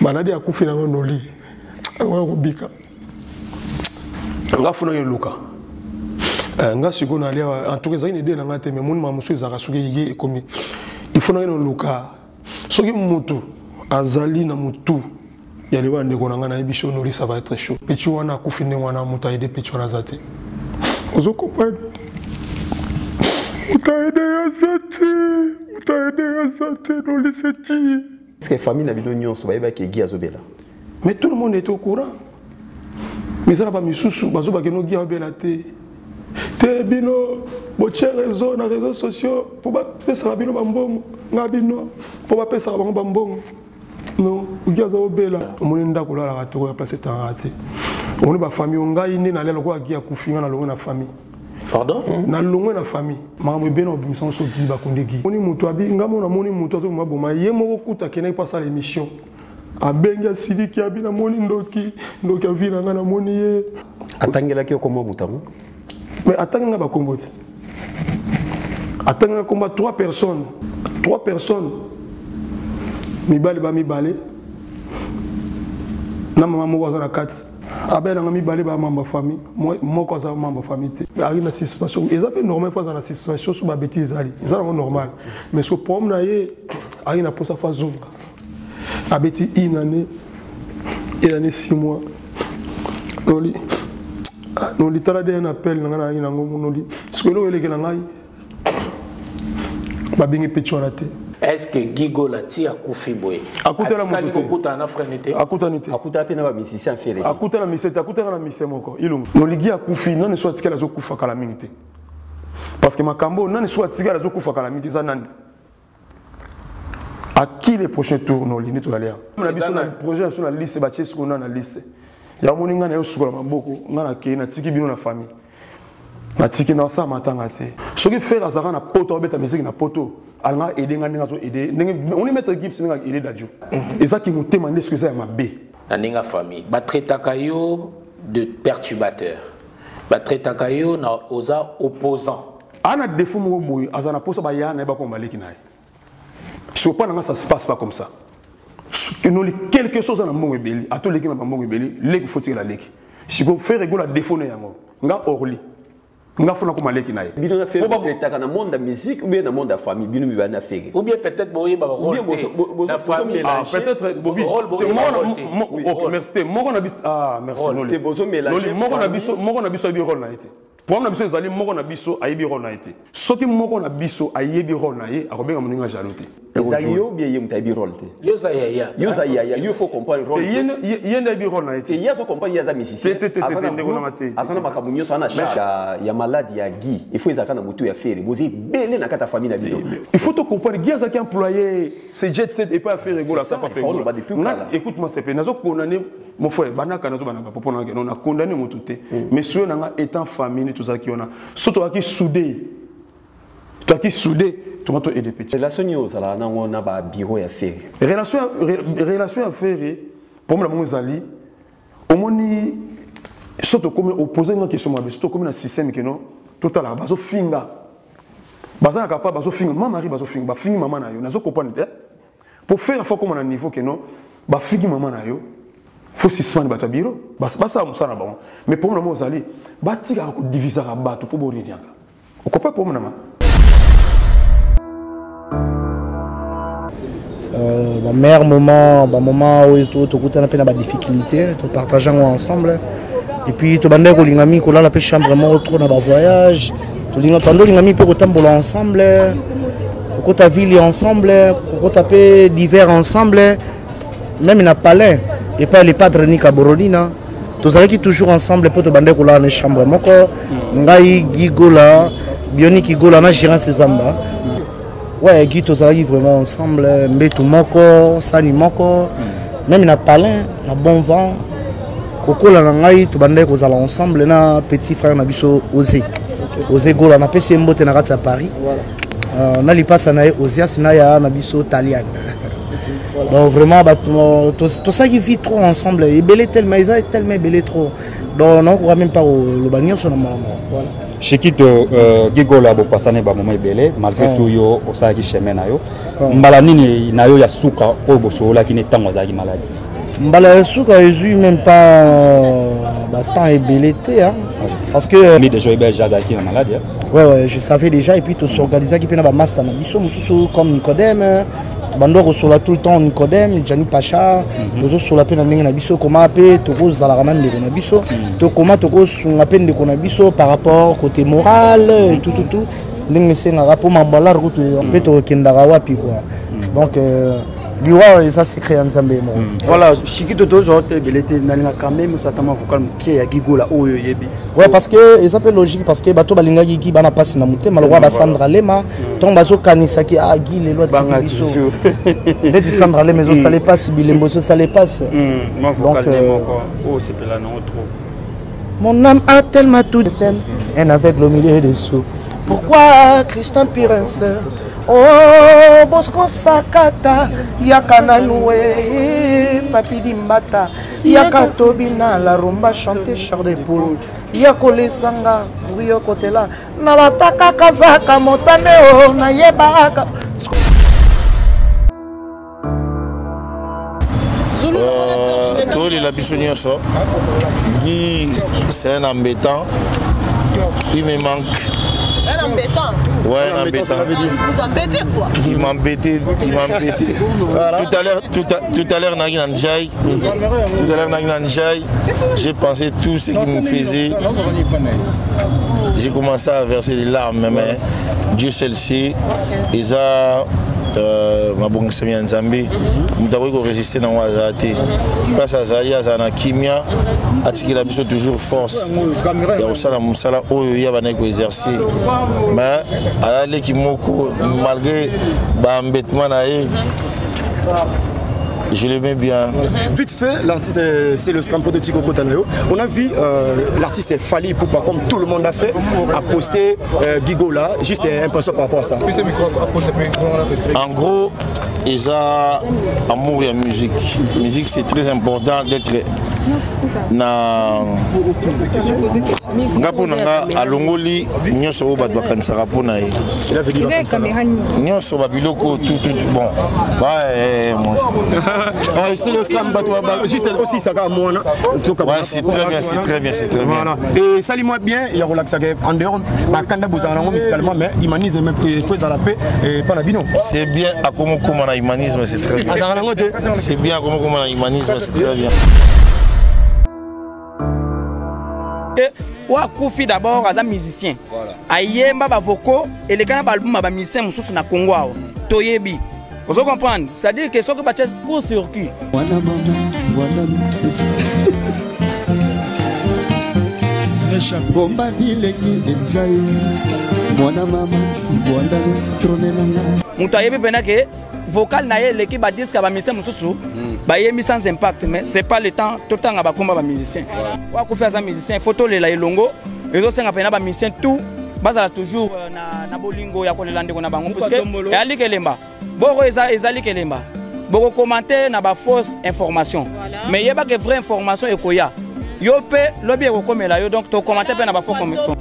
Maladi a kufi na noli. Ngwa kubika. Nga funa ye luka. Nga siko na lia en tout cas ça une idée na ngate mais mon mamusu za kasuki ye komi. Il faut na ye luka. Soki mutu azali na mutu. Ya liwa ndeko na ngana ebisho noli ça va être chaud. Petit wana kufi ne wana muta ide petit wana zati. Ozo comprendre. Utaide ya zati noli seti. Est-ce que la famille n'a pas de nyonso ba ke gi azobela? Mais tout le monde est au courant. Mais ça n'a pas mis sous bazoba ke no gi azobela te. Te bino bo réseau na réseaux sociaux pour ba pesa bino bambongo ngabino pour ba pesa bango bambongo. Non, gi azobela. Omoni ndako la la to ya passer temps ati. On ba famille ngai ni na lelo ko gi akufinga na longo na famille. Pardon? Na longo na famille. Maman bien on biso so gi ba kondegi. Oni mutu abi ngamo na moni mutu to maboma ye moko kuta kena ipasa l'émission. Abenga sidi ki abi na moni ndoki avina na moni ye. Atangela ki okoma mutamu? Mais atanga ba komboti. Atanga komba 3 personnes. 3 personnes. Mibale ba mibale. Na mama moko za na kati. Abel a mis balé par ma famille, moi quand ça ma famille. Arrive la situation, ils avaient normal pas dans la situation sur ma bêtise ali. Ils sont normal. Mais ce problème là est arrive na pour sa phase zone. Abeti une année 6 mois. Non li tala de un appel na ina ngomo no li. Ce que nous eleke na ngai. Ba bingi pecho na te. Est-ce que Gigo la tia kufi boy? Akuta la moto. Akuta na frenité. Akuta nité. Akuta pe na ba musicien fere. Akuta na misete, akuta na misete moko. Ilungu. No ligi akufi non ne soit tikala zo kufa kala minute. Parce que makambo non ne soit tikala zo kufa kala minute ça nandi. À qui les prochains tours no lini to aller? On a besoin d'un projet sur la liste ba tiesko on a na liste. Ya moni ngana yo sukola maboko ngana ke na tiki bino na famille. Na tiki na sa matanga te. Ce qui fait azara na poto beta musique na poto. Alanga aider ngana to aider. On est mettre équipe singa aider dadju. Et ça qui nous demande ce que c'est ma B. Na ninga famille. Ba traitaka yo de perturbateur. Ba traitaka yo na oza opposant. Ana défaut mo boy azana posa ba ya na ba ko maleki nae. Je ne sais pas si ça se passe pas comme ça. Quelque chose dans le monde est à tous les gens dans le monde est faut tirer la leki. Si vous faites réguler la défaut na yango, nga orli. Nga fona ko maleki nae. Bino na faire dans le monde de la musique ou bien dans le monde de la famille, bino mi ba na faire. Ou bien peut-être boye ba rôle la famille. Ah peut-être bobi. OK, merci. Moko na merci Noli. Te bozo mélanger. Moko na biso bi rôle na été. Pour moi, je suis moko na biso ayebi rôle na été. Soki moko na biso ayebi rôle na ye, akobenga moninga jaloute. Ezayo bien yem tayebi rôle te. Yo za ya. Yo za ya, il faut comprendre rôle. Yenda yebi rôle na été. Il y a ce comprendre ya za musicien. Azana makamunyo sana cha ya malade ya gi. Il faut ezaka na mutu ya faire. Bozi belé na kata famille na bido. Il faut te comprendre gi azaki employé, c'est jet set et pas faire rigola ça pas faire. Écoute-moi c'est nazo condamné mon frère banaka nazo banaka popona on a condamné mututé. Mais ceux nanga étant famille tout ça qui on a surtout qui soudé. Toi qui soudé, tu vas aider petit. Relation yo sala na on a ba bureau ya faire. Relation à faire pour moi mon zali au moni surtout comme opposé une question moi surtout comme un système que non total bazo finga. Baza capable bazo finga maman mari bazo finga ba fingi maman na yo nazo comprendre pour faire fois comme on a niveau que non ba fingi maman na yo faut suspendre bato bureau basa musana bon mais pour moi mon zali batika ko diviser ba bato pour bori dianga o ko pas pour moi ma meilleur moment où tu as des difficultés, tu partages ensemble. Et puis tu as lingami ko la chambre vraiment trop dans voyage. Tu lingami peut tambola ensemble. Ko ta ville ensemble, ko ta pe d'hiver ensemble. Même na palais et pas les padres ni kaborolina. Tu sais qui toujours ensemble pour te bander ko la chambre moko ngai gigola bioni gigola na gérance zamba. Ouais, Guy, tous arrivent vraiment ensemble, Mbetu Moko, Sani Moko, même il a palin, il a bon vent. Coco la nangai, tout bandé qu'on allait ensemble, na petit frère Nabiso Osé. Osé Gola, na PC Mbote na à Paris. On a li passe na Osé, c'est na Nabiso Talian. Donc vraiment, tout ça qui vit trop ensemble, il belé tellement, ils ont tellement belé trop. Donc on ne croit même pas au bagnon sur le moment. Voilà. Chez qui Gigola bo pasane ba moment belé malgré tout yo osaki chemin na yo mbala nini na yo ya suka o bo sola ki ne tango za ki maladie Mbala Souka est même pas temps ébélité, hein. Parce que. Mais déjà, il y a des malades. Ouais, je savais déjà. Et puis, tout s'organiser qui peut avoir master. Comme Nicodème. Bando reçoit tout le temps Nicodème, Gianni Pacha, toujours sur la peine de Nabiso, comment appeler, toujours Zalaraman de Konabiso, comment toujours sur la peine de Konabiso par rapport côté moral, et tout. L'ingénieur n'a rapport Mambala, route, peut-être Kendarawa, puis quoi. Donc, l'Iwa, ça c'est créé ensemble. Voilà, Chikito toujours, il était quand même certainement vocal qui est Gigola, Oyebi. Ouais, parce que, et ça peut logique, parce que Bato Balinga Gigi, Bana passe na mouté, malheureusement, Sandra Lema, Tombazo Kanisaki, Guy, les lois de Sibiso. Les de Sandra Lema, mais ça les passe, Bilemboso, ça les passe. Moi, vocal, oh, c'est pas là, non, trop. Mon âme a tellement tout de thème, un aveugle au milieu des sous. Pourquoi Christian Pirens? Oh, Bosco Sakata, Yakana Noué, Papi Dimbata, Yakatobina, la rumba chantée char de poule, Yakole Sanga, Rio Kotela, Nabataka Kazaka, Montaneo, Nayebaka. Tous les labissoniens sont. Guy, c'est un embêtant. Il me manque. Un embêtant. Ouais, un embêtant. Vous embêtez quoi? Il m'embêtait. Voilà. Tout à l'heure, j'ai pensé tout ce qu'il me faisait. J'ai commencé à verser des larmes, mais Dieu seul sait. Et ça, ma bonne semaine en Zambie, je dois résister dans Wazate. Parce que Zali, Azana Kimia, a toujours force. Et au Sala Moussala, il y a un exercice. Mais à l'équipe Moko, malgré l'embêtement, je le mets bien. Vite fait, l'artiste c'est le scampo de Tico Kotanayo. On a vu l'artiste Fali Poupa, comme tout le monde a fait, a posté Gigola, juste impression par rapport à ça. En gros, ils ont amour et musique. La musique, c'est très important d'être na ngapo nanga alongoli nyoso o batwa kansaka pona ye cela veut dire nyoso ba biloko tout bon c'est le scam batwa juste aussi ça ka mona c'est très bien voilà et salis-moi bien il y a relaxa en dehors ba kanda bozana ngo musicalement mais humanisme même faut à la paix et pas la bino c'est bien à comment na humanisme c'est très bien c'est bien comment na humanisme c'est très bien. Koufi d'abord as un musicien. Ayemba ba voko et les canaux album ba musicien mususu na Congo ao. Toyebi. Vous comprenez? C'est-à-dire que ce que baches court circuit. Moutayebi penake vocal na l'équipe ba disque ba musicien mususu. Bah il est mis sans impact mais c'est pas le temps tout le temps à ba combat ba musicien. Wa ko faire ça musicien photo les la longo et autres ça pena ba musicien tout bazala toujours na bolingo ya ko lelande ko na bango parce que ali kelemba boko ezali kelemba boko commenter na ba fausse information mais il y a pas que vraie information e koya yo pe lobby ko komela yo donc to commenter pe na ba fausse information.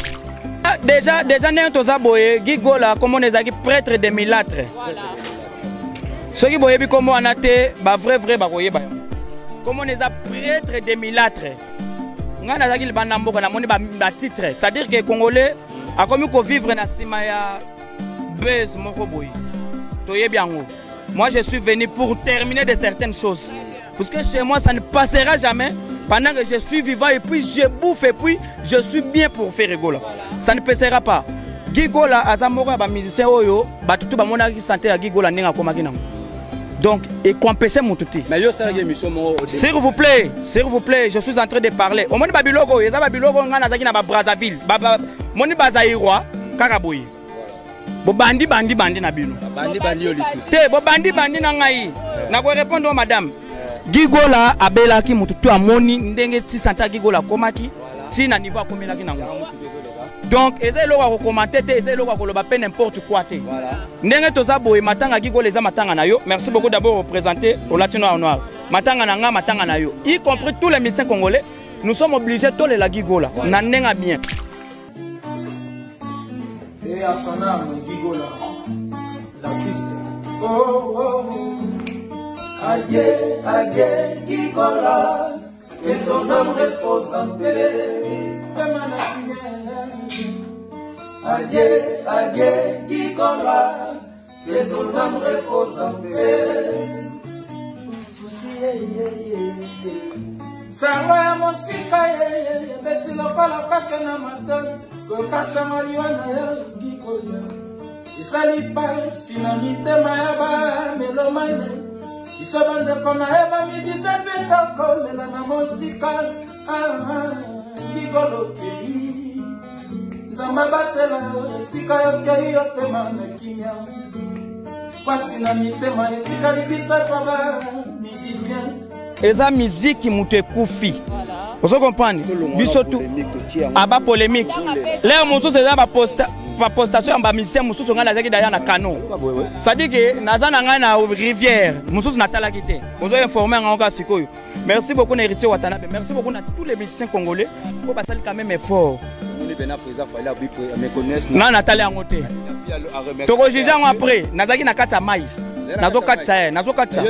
Déjà né to za boye Gigola comme on ezaki prêtre de milâtre. Voilà. Ce qui est comme on a été, vrai, comme on est prêtre de milâtre. On a dit que titre. C'est-à-dire que les Congolais a comme vivre dans Simaya buzz Mokoboy. Moi je suis venu pour terminer de certaines choses. Parce que chez moi ça ne passera jamais pendant que je suis vivant et puis je bouffe et puis je suis bien pour faire rigoler. Ça ne passera pas. Gigola Azamora ba musicien oyo ba tutu ba mona ki santé ya Gigola ninga komaki nango. Donc, et qu'on pêche mon touti. S'il vous plaît, je suis en train de parler. Au moins, Babilogo, il y a Babilogo, on a dit Brazzaville. Moni Bazaïroa, Karaboui. Bandi Nabino. Bandi Nangaï. N'a pas répondu à madame. Gigola, Abela, qui m'a tout à Moni, Ndenge, Santa Gigola, Komaki, si n'a niveau à Komela Kinango. Donc, essayez de commenter, essayez de n'importe quoi. Merci beaucoup d'abord de vous présenter au Latino en noir. Y compris tous les musiciens congolais, nous sommes obligés de les la Gigola. Nanenga bien. Et à son âme, Gigola, la piste. Oh, oh, oh. Adieu, adieu, Gigola, que ton âme repose en paix. Adieu, adieu, Gigola, que ton âme repose en paix. Sango ya mosika beti lokola kaka na matoi kokasa maliwa na yo Gigola isali pasi na mitema ya bamelomane iso bandeko na ye bamidise mpe tokolela na mosika Gigolo pei nzambe batela esika yokei yopema na kimia pasi na mitema etikali bisaka bamusicien eza musique mutu ekufi ozo comprendre biso tu aba polémique l'air mosusu eza ba postation ba musicien mosusu ngana zaki daya na canon ça dit que naza na ngana na rivière mosusu natalaki te ozo informer ngaka sikoyo. Merci beaucoup na Héritier Watanabe, merci beaucoup à tous les musiciens congolais pour passer quand même effort. Non, Nathalie Angote. Toko Jijang après, Nazaki na kata mai. Nazo katsa, nazo katsa.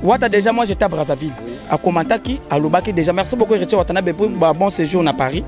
Wata déjà moi j'étais à Brazzaville. À Komantaki, à Lubaki déjà. Merci beaucoup Héritier Watanabe pour un bon séjour à Paris.